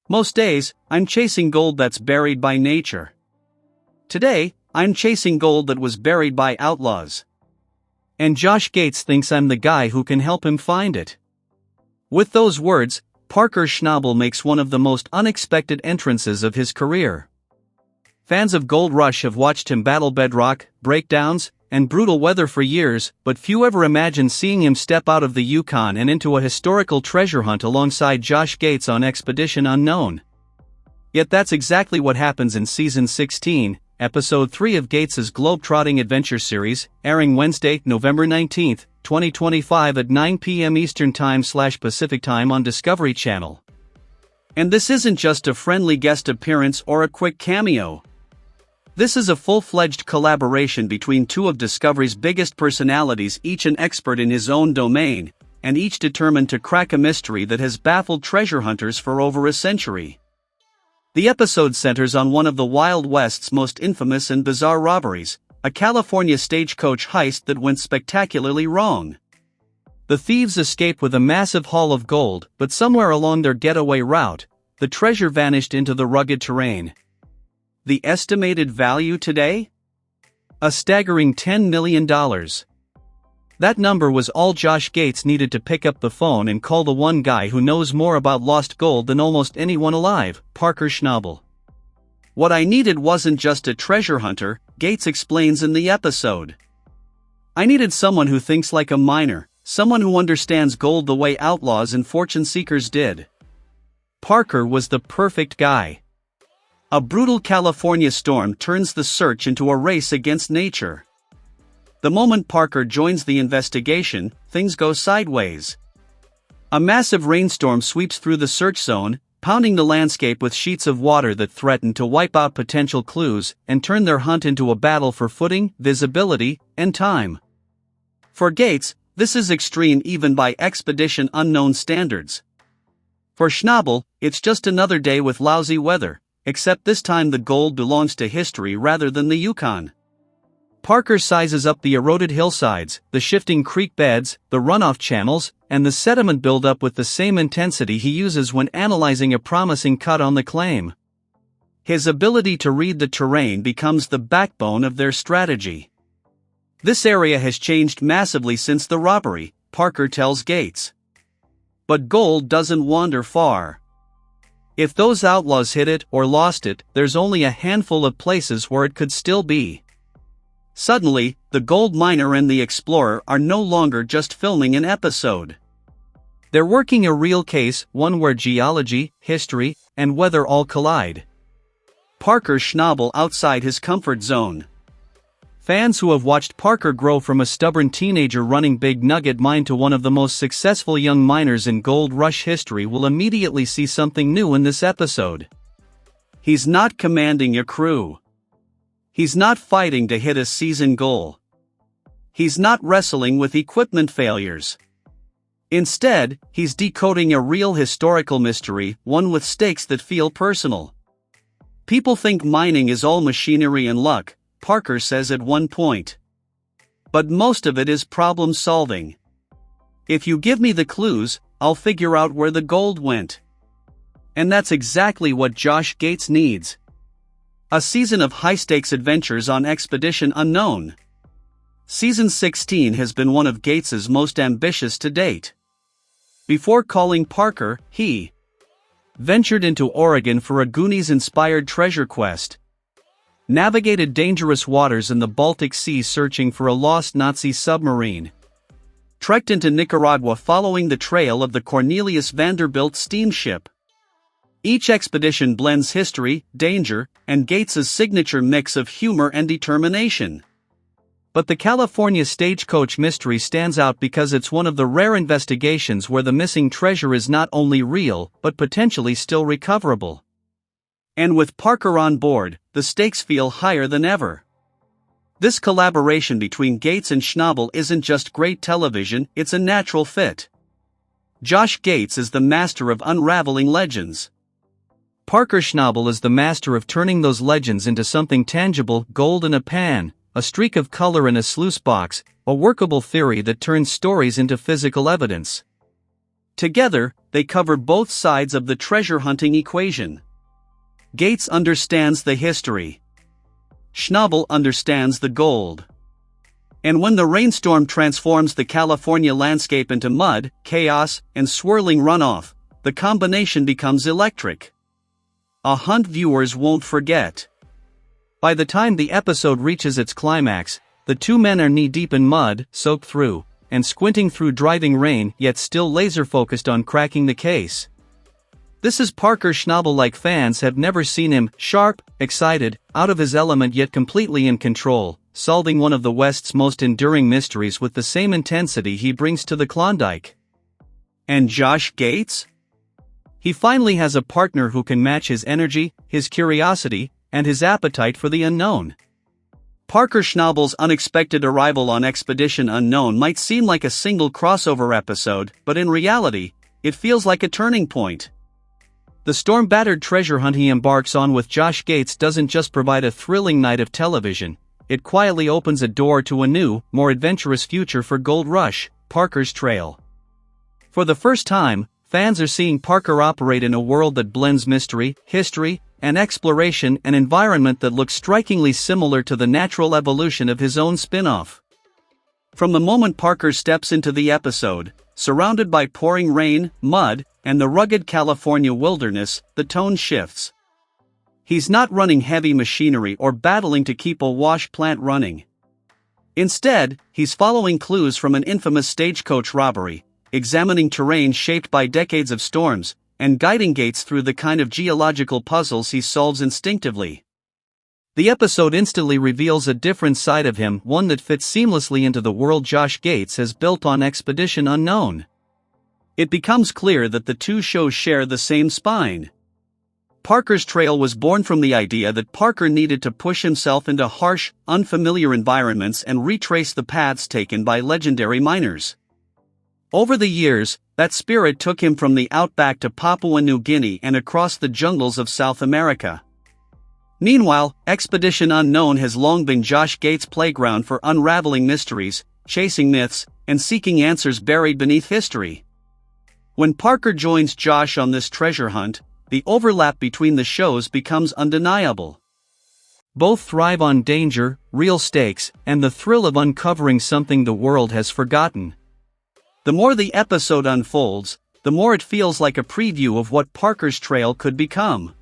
Most days, I'm chasing gold that's buried by nature. Today, I'm chasing gold that was buried by outlaws. And Josh Gates thinks I'm the guy who can help him find it. With those words, Parker Schnabel makes one of the most unexpected entrances of his career. Fans of Gold Rush have watched him battle bedrock, breakdowns, and brutal weather for years, but few ever imagined seeing him step out of the Yukon and into a historical treasure hunt alongside Josh Gates on Expedition Unknown. Yet that's exactly what happens in Season 16, Episode 3 of Gates's globe-trotting adventure series, airing Wednesday, November 19, 2025 at 9 p.m. Eastern Time/Pacific Time on Discovery Channel. And this isn't just a friendly guest appearance or a quick cameo. This is a full-fledged collaboration between two of Discovery's biggest personalities, each an expert in his own domain, and each determined to crack a mystery that has baffled treasure hunters for over a century. The episode centers on one of the Wild West's most infamous and bizarre robberies, a California stagecoach heist that went spectacularly wrong. The thieves escape with a massive haul of gold, but somewhere along their getaway route, the treasure vanished into the rugged terrain. The estimated value today? A staggering $10 million. That number was all Josh Gates needed to pick up the phone and call the one guy who knows more about lost gold than almost anyone alive, Parker Schnabel. What I needed wasn't just a treasure hunter, Gates explains in the episode. I needed someone who thinks like a miner, someone who understands gold the way outlaws and fortune seekers did. Parker was the perfect guy. A brutal California storm turns the search into a race against nature. The moment Parker joins the investigation, things go sideways. A massive rainstorm sweeps through the search zone, pounding the landscape with sheets of water that threaten to wipe out potential clues and turn their hunt into a battle for footing, visibility, and time. For Gates, this is extreme even by Expedition Unknown standards. For Schnabel, it's just another day with lousy weather, except this time the gold belongs to history rather than the Yukon. Parker sizes up the eroded hillsides, the shifting creek beds, the runoff channels, and the sediment buildup with the same intensity he uses when analyzing a promising cut on the claim. His ability to read the terrain becomes the backbone of their strategy. This area has changed massively since the robbery, Parker tells Gates. But gold doesn't wander far. If those outlaws hid it or lost it, there's only a handful of places where it could still be. Suddenly, the gold miner and the explorer are no longer just filming an episode. They're working a real case, one where geology, history, and weather all collide. Parker Schnabel outside his comfort zone. Fans who have watched Parker grow from a stubborn teenager running Big Nugget Mine to one of the most successful young miners in Gold Rush history will immediately see something new in this episode. He's not commanding a crew. He's not fighting to hit a season goal. He's not wrestling with equipment failures. Instead, he's decoding a real historical mystery, one with stakes that feel personal. People think mining is all machinery and luck, Parker says at one point. But most of it is problem solving. If you give me the clues, I'll figure out where the gold went. And that's exactly what Josh Gates needs. A season of high-stakes adventures on Expedition Unknown. Season 16 has been one of Gates's most ambitious to date. Before calling Parker, he ventured into Oregon for a Goonies-inspired treasure quest, navigated dangerous waters in the Baltic Sea searching for a lost Nazi submarine, trekked into Nicaragua following the trail of the Cornelius Vanderbilt steamship. Each expedition blends history, danger, and Gates's signature mix of humor and determination. But the California stagecoach mystery stands out because it's one of the rare investigations where the missing treasure is not only real, but potentially still recoverable. And with Parker on board, the stakes feel higher than ever. This collaboration between Gates and Schnabel isn't just great television, it's a natural fit. Josh Gates is the master of unraveling legends. Parker Schnabel is the master of turning those legends into something tangible, gold in a pan, a streak of color in a sluice box, a workable theory that turns stories into physical evidence. Together, they cover both sides of the treasure hunting equation. Gates understands the history. Schnabel understands the gold. And when the rainstorm transforms the California landscape into mud, chaos, and swirling runoff, the combination becomes electric. A hunt viewers won't forget. By the time the episode reaches its climax, the two men are knee-deep in mud, soaked through, and squinting through driving rain, yet still laser-focused on cracking the case. This is Parker Schnabel like fans have never seen him, sharp, excited, out of his element yet completely in control, solving one of the West's most enduring mysteries with the same intensity he brings to the Klondike. And Josh Gates? He finally has a partner who can match his energy, his curiosity, and his appetite for the unknown. Parker Schnabel's unexpected arrival on Expedition Unknown might seem like a single crossover episode, but in reality, it feels like a turning point. The storm-battered treasure hunt he embarks on with Josh Gates doesn't just provide a thrilling night of television, it quietly opens a door to a new, more adventurous future for Gold Rush, Parker's Trail. For the first time, fans are seeing Parker operate in a world that blends mystery, history, and exploration, an environment that looks strikingly similar to the natural evolution of his own spin-off. From the moment Parker steps into the episode, surrounded by pouring rain, mud, and the rugged California wilderness, the tone shifts. He's not running heavy machinery or battling to keep a wash plant running. Instead, he's following clues from an infamous stagecoach robbery, examining terrain shaped by decades of storms, and guiding Gates through the kind of geological puzzles he solves instinctively. The episode instantly reveals a different side of him, one that fits seamlessly into the world Josh Gates has built on Expedition Unknown. It becomes clear that the two shows share the same spine. Parker's Trail was born from the idea that Parker needed to push himself into harsh, unfamiliar environments and retrace the paths taken by legendary miners. Over the years, that spirit took him from the outback to Papua New Guinea and across the jungles of South America. Meanwhile, Expedition Unknown has long been Josh Gates' playground for unraveling mysteries, chasing myths, and seeking answers buried beneath history. When Parker joins Josh on this treasure hunt, the overlap between the shows becomes undeniable. Both thrive on danger, real stakes, and the thrill of uncovering something the world has forgotten. The more the episode unfolds, the more it feels like a preview of what Parker's Trail could become.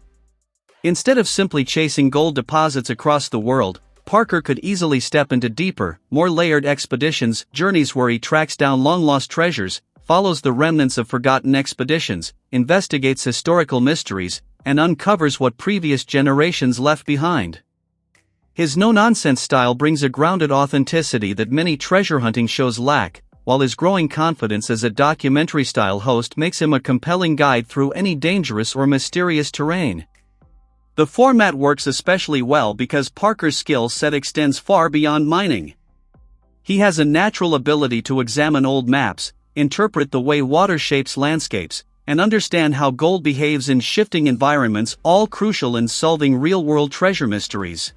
Instead of simply chasing gold deposits across the world, Parker could easily step into deeper, more layered expeditions, journeys where he tracks down long-lost treasures, follows the remnants of forgotten expeditions, investigates historical mysteries, and uncovers what previous generations left behind. His no-nonsense style brings a grounded authenticity that many treasure hunting shows lack, while his growing confidence as a documentary-style host makes him a compelling guide through any dangerous or mysterious terrain. The format works especially well because Parker's skill set extends far beyond mining. He has a natural ability to examine old maps, interpret the way water shapes landscapes, and understand how gold behaves in shifting environments, all crucial in solving real-world treasure mysteries.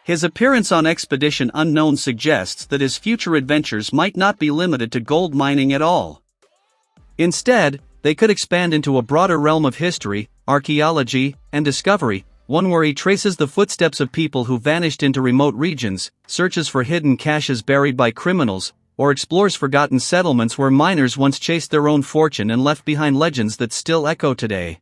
His appearance on Expedition Unknown suggests that his future adventures might not be limited to gold mining at all. Instead, they could expand into a broader realm of history, archaeology, and discovery, one where he traces the footsteps of people who vanished into remote regions, searches for hidden caches buried by criminals, or explores forgotten settlements where miners once chased their own fortune and left behind legends that still echo today.